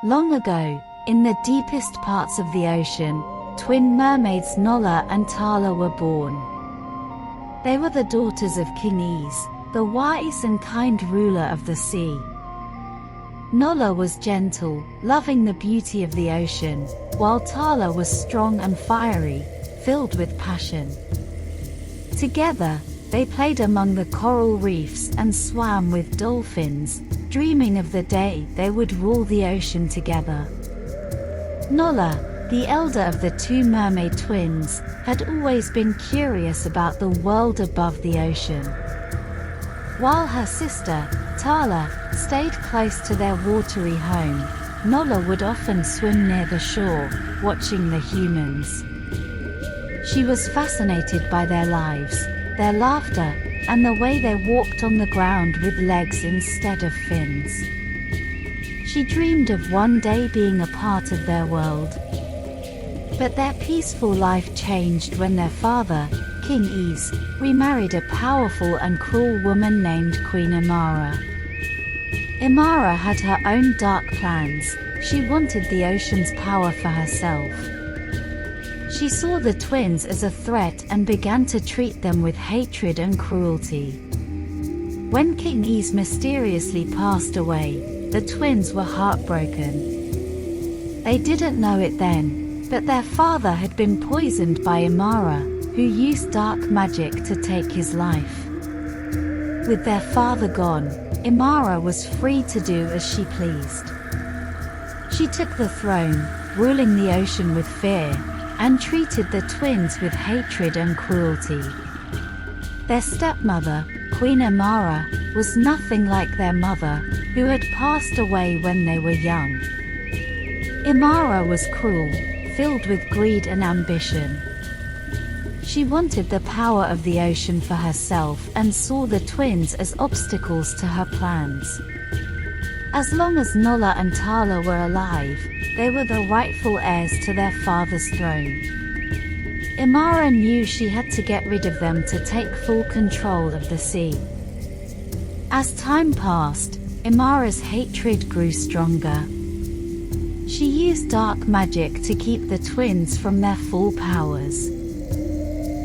Long ago, in the deepest parts of the ocean, twin mermaids Nola and Tala were born. They were the daughters of King Is, the wise and kind ruler of the sea. Nola was gentle, loving the beauty of the ocean, while Tala was strong and fiery, filled with passion. Together, they played among the coral reefs and swam with dolphins, dreaming of the day they would rule the ocean together. Nola, the elder of the two mermaid twins, had always been curious about the world above the ocean. While her sister, Tala, stayed close to their watery home, Nola would often swim near the shore, watching the humans. She was fascinated by their lives, their laughter, and the way they walked on the ground with legs instead of fins. She dreamed of one day being a part of their world. But their peaceful life changed when their father, King Is, remarried a powerful and cruel woman named Queen Imara. Imara had her own dark plans. She wanted the ocean's power for herself. She saw the twins as a threat and began to treat them with hatred and cruelty. When King Is mysteriously passed away, the twins were heartbroken. They didn't know it then, but their father had been poisoned by Imara, who used dark magic to take his life. With their father gone, Imara was free to do as she pleased. She took the throne, ruling the ocean with fear, and treated the twins with hatred and cruelty. Their stepmother, Queen Imara, was nothing like their mother, who had passed away when they were young. Imara was cruel, filled with greed and ambition. She wanted the power of the ocean for herself and saw the twins as obstacles to her plans. As long as Nola and Tala were alive, they were the rightful heirs to their father's throne. Imara knew she had to get rid of them to take full control of the sea. As time passed, Imara's hatred grew stronger. She used dark magic to keep the twins from their full powers.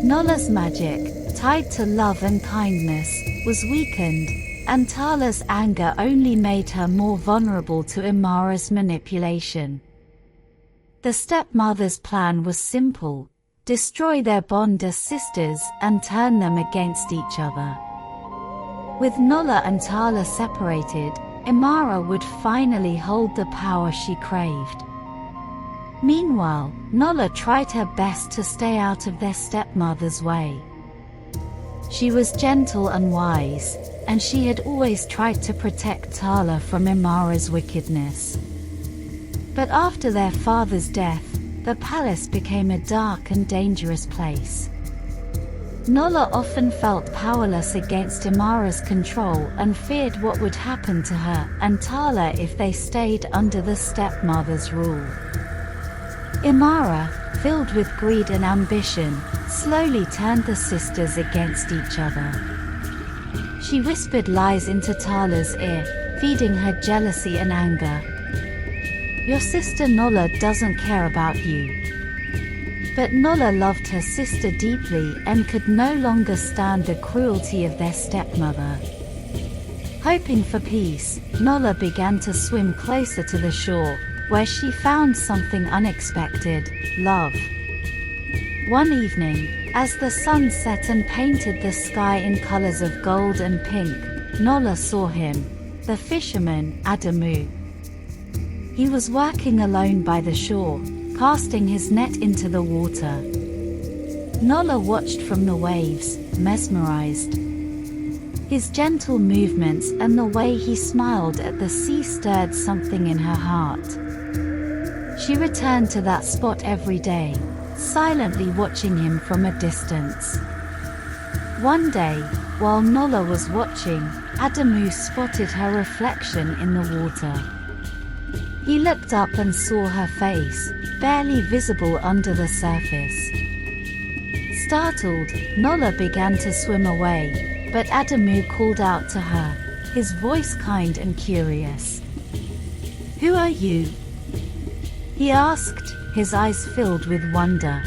Nola's magic, tied to love and kindness, was weakened, and Tala's anger only made her more vulnerable to Imara's manipulation. The stepmother's plan was simple: destroy their bond as sisters and turn them against each other. With Nola and Tala separated, Imara would finally hold the power she craved. Meanwhile, Nola tried her best to stay out of their stepmother's way. She was gentle and wise, and she had always tried to protect Tala from Imara's wickedness. But after their father's death, the palace became a dark and dangerous place. Nola often felt powerless against Imara's control and feared what would happen to her and Tala if they stayed under the stepmother's rule. Imara, filled with greed and ambition, slowly turned the sisters against each other. She whispered lies into Tala's ear, feeding her jealousy and anger. Your sister Nola doesn't care about you. But Nola loved her sister deeply and could no longer stand the cruelty of their stepmother. Hoping for peace, Nola began to swim closer to the shore, where she found something unexpected: love. One evening, as the sun set and painted the sky in colors of gold and pink, Nola saw him, the fisherman, Adamu. He was working alone by the shore, casting his net into the water. Nola watched from the waves, mesmerized. His gentle movements and the way he smiled at the sea stirred something in her heart. She returned to that spot every day, silently watching him from a distance. One day, while Nola was watching, Adamu spotted her reflection in the water. He looked up and saw her face, barely visible under the surface. Startled, Nola began to swim away, but Adamu called out to her, his voice kind and curious. "Who are you? he asked, his eyes filled with wonder.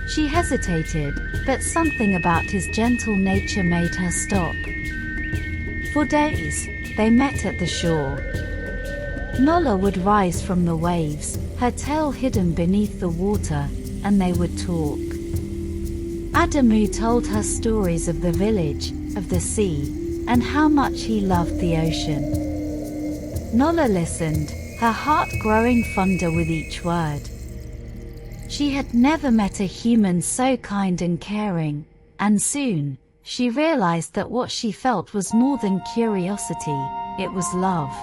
She hesitated, but something about his gentle nature made her stop. For days, they met at the shore. Nala would rise from the waves, her tail hidden beneath the water, and they would talk. Adamu told her stories of the village, of the sea, and how much he loved the ocean. Nala listened, her heart growing fonder with each word. She had never met a human so kind and caring, and soon, she realized that what she felt was more than curiosity, it was love.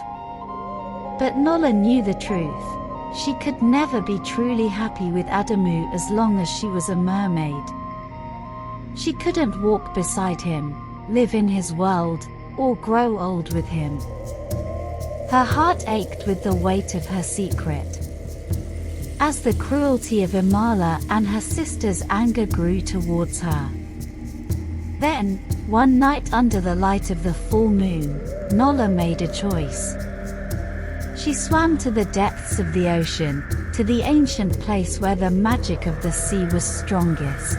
But Nala knew the truth. She could never be truly happy with Adamu as long as she was a mermaid. She couldn't walk beside him, live in his world, or grow old with him. Her heart ached with the weight of her secret. As the cruelty of Imara and her sister's anger grew towards her. Then, one night under the light of the full moon, Nala made a choice. She swam to the depths of the ocean, to the ancient place where the magic of the sea was strongest.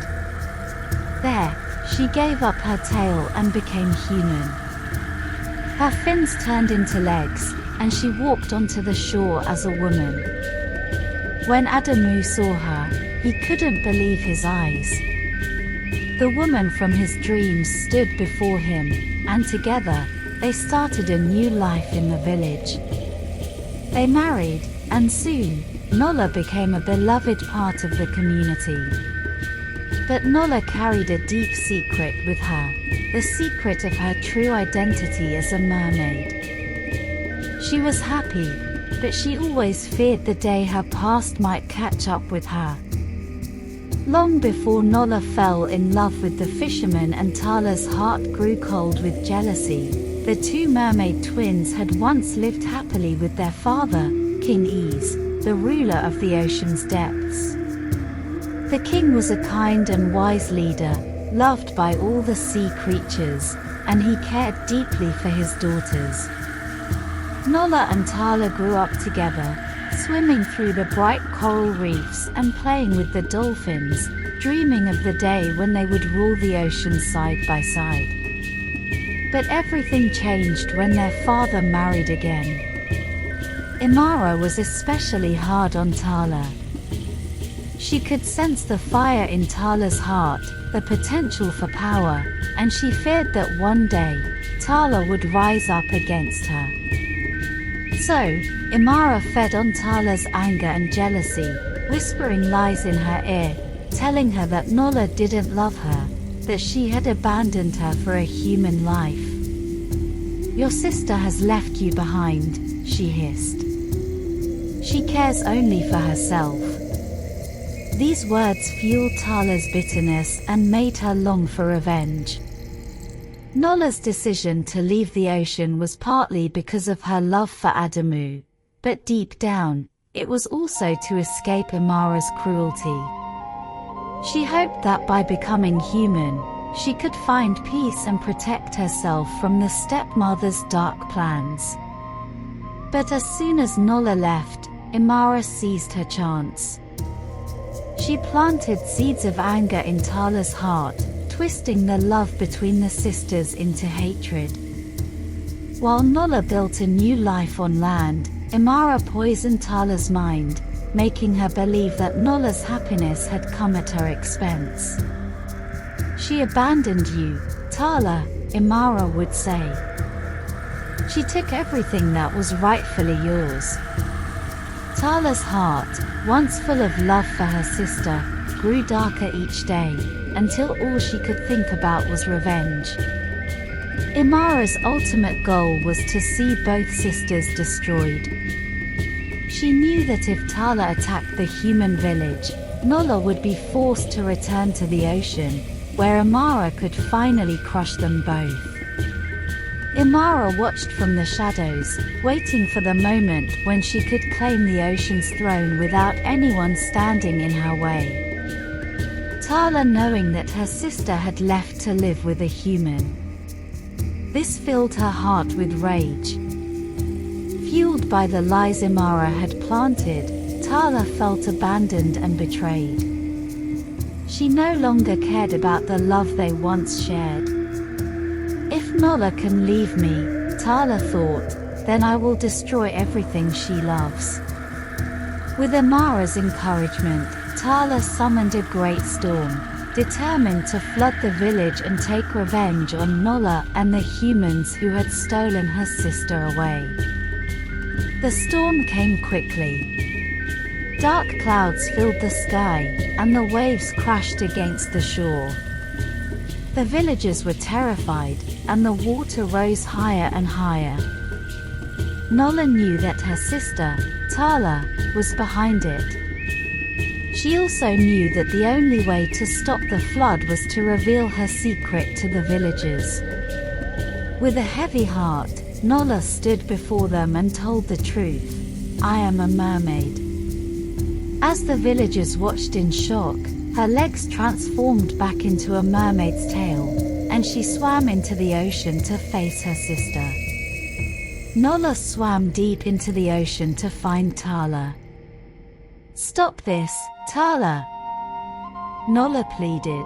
There, she gave up her tail and became human. Her fins turned into legs, and she walked onto the shore as a woman. When Adamu saw her, he couldn't believe his eyes. The woman from his dreams stood before him, and together, they started a new life in the village. They married, and soon, Nala became a beloved part of the community. But Nala carried a deep secret with her, the secret of her true identity as a mermaid. She was happy, but she always feared the day her past might catch up with her. Long before Nala fell in love with the fisherman and Tala's heart grew cold with jealousy, the two mermaid twins had once lived happily with their father, King Ease, the ruler of the ocean's depths. The king was a kind and wise leader, loved by all the sea creatures, and he cared deeply for his daughters. Nala and Tala grew up together, swimming through the bright coral reefs and playing with the dolphins, dreaming of the day when they would rule the ocean side by side. But everything changed when their father married again. Imara was especially hard on Tala. She could sense the fire in Tala's heart, the potential for power, and she feared that one day, Tala would rise up against her. So, Imara fed on Tala's anger and jealousy, whispering lies in her ear, telling her that Nala didn't love her, that she had abandoned her for a human life. "Your sister has left you behind," she hissed. "She cares only for herself." These words fueled Tala's bitterness and made her long for revenge. Nala's decision to leave the ocean was partly because of her love for Adamu, but deep down, it was also to escape Imara's cruelty. She hoped that by becoming human, she could find peace and protect herself from the stepmother's dark plans. But as soon as Nala left, Imara seized her chance. She planted seeds of anger in Tala's heart, twisting the love between the sisters into hatred. While Nala built a new life on land, Imara poisoned Tala's mind, making her believe that Nala's happiness had come at her expense. "She abandoned you, Tala," Imara would say. "She took everything that was rightfully yours." Tala's heart, once full of love for her sister, grew darker each day, until all she could think about was revenge. Imara's ultimate goal was to see both sisters destroyed. She knew that if Tala attacked the human village, Nala would be forced to return to the ocean, where Imara could finally crush them both. Imara watched from the shadows, waiting for the moment when she could claim the ocean's throne without anyone standing in her way. Tala knowing that her sister had left to live with a human. This filled her heart with rage. Fueled by the lies Imara had planted, Tala felt abandoned and betrayed. She no longer cared about the love they once shared. If Nala can leave me, Tala thought, then I will destroy everything she loves. With Imara's encouragement, Tala summoned a great storm, determined to flood the village and take revenge on Nala and the humans who had stolen her sister away. The storm came quickly. Dark clouds filled the sky, and the waves crashed against the shore. The villagers were terrified, and the water rose higher and higher. Nala knew that her sister, Tala, was behind it. She also knew that the only way to stop the flood was to reveal her secret to the villagers. With a heavy heart, Nala stood before them and told the truth. I am a mermaid. As the villagers watched in shock, her legs transformed back into a mermaid's tail, and she swam into the ocean to face her sister. Nala swam deep into the ocean to find Tala. Stop this, Tala, Nala pleaded.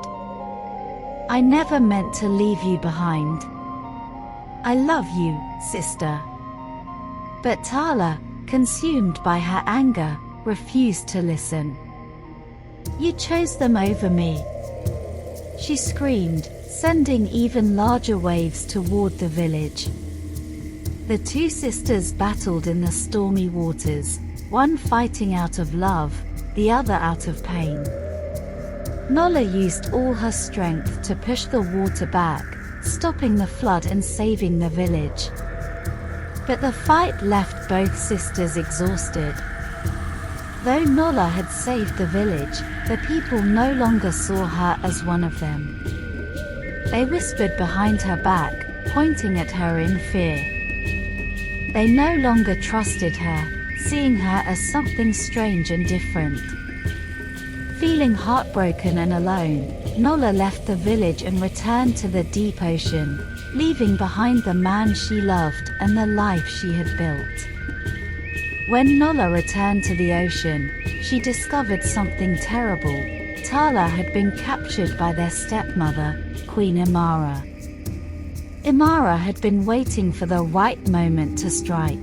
I never meant to leave you behind. I love you, sister. But Tala, consumed by her anger, refused to listen. You chose them over me, she screamed, sending even larger waves toward the village. The two sisters battled in the stormy waters, one fighting out of love, the other out of pain. Nala used all her strength to push the water back, stopping the flood and saving the village. But the fight left both sisters exhausted. Though Nala had saved the village, the people no longer saw her as one of them. They whispered behind her back, pointing at her in fear. They no longer trusted her, seeing her as something strange and different. Feeling heartbroken and alone, Nala left the village and returned to the deep ocean, leaving behind the man she loved and the life she had built. When Nala returned to the ocean, she discovered something terrible. Tala had been captured by their stepmother, Queen Imara. Imara had been waiting for the right moment to strike.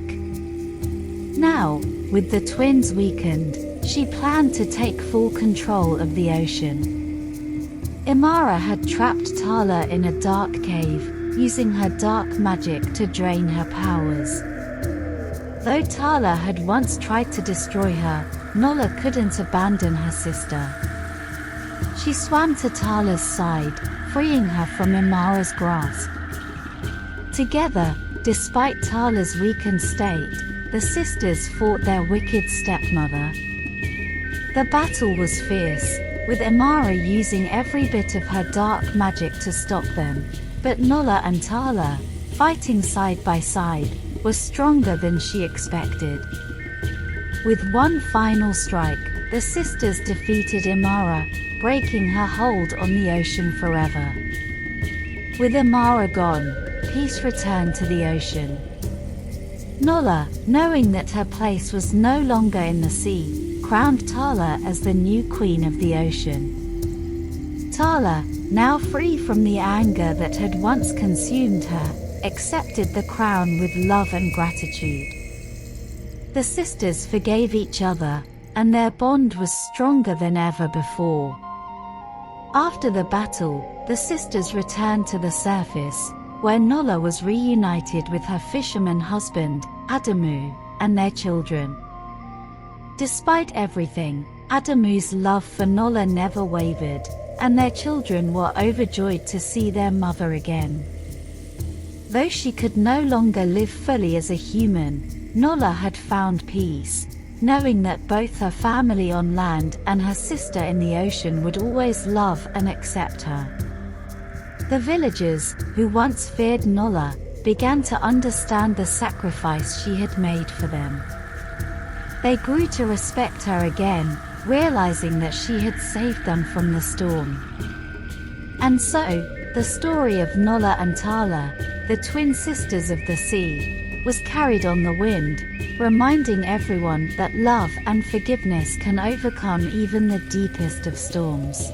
Now, with the twins weakened, she planned to take full control of the ocean. Imara had trapped Tala in a dark cave, using her dark magic to drain her powers. Though Tala had once tried to destroy her, Nala couldn't abandon her sister. She swam to Tala's side, freeing her from Imara's grasp. Together, despite Tala's weakened state, the sisters fought their wicked stepmother. The battle was fierce, with Imara using every bit of her dark magic to stop them, but Nala and Tala, fighting side by side, were stronger than she expected. With one final strike, the sisters defeated Imara, breaking her hold on the ocean forever. With Imara gone, peace returned to the ocean. Nala, knowing that her place was no longer in the sea, crowned Tala as the new queen of the ocean. Tala, now free from the anger that had once consumed her, accepted the crown with love and gratitude. The sisters forgave each other, and their bond was stronger than ever before. After the battle, the sisters returned to the surface, where Nala was reunited with her fisherman husband, Adamu, and their children. Despite everything, Adamu's love for Nala never wavered, and their children were overjoyed to see their mother again. Though she could no longer live fully as a human, Nala had found peace, knowing that both her family on land and her sister in the ocean would always love and accept her. The villagers, who once feared Nala, began to understand the sacrifice she had made for them. They grew to respect her again, realizing that she had saved them from the storm. And so, the story of Nala and Tala, the twin sisters of the sea, was carried on the wind, reminding everyone that love and forgiveness can overcome even the deepest of storms.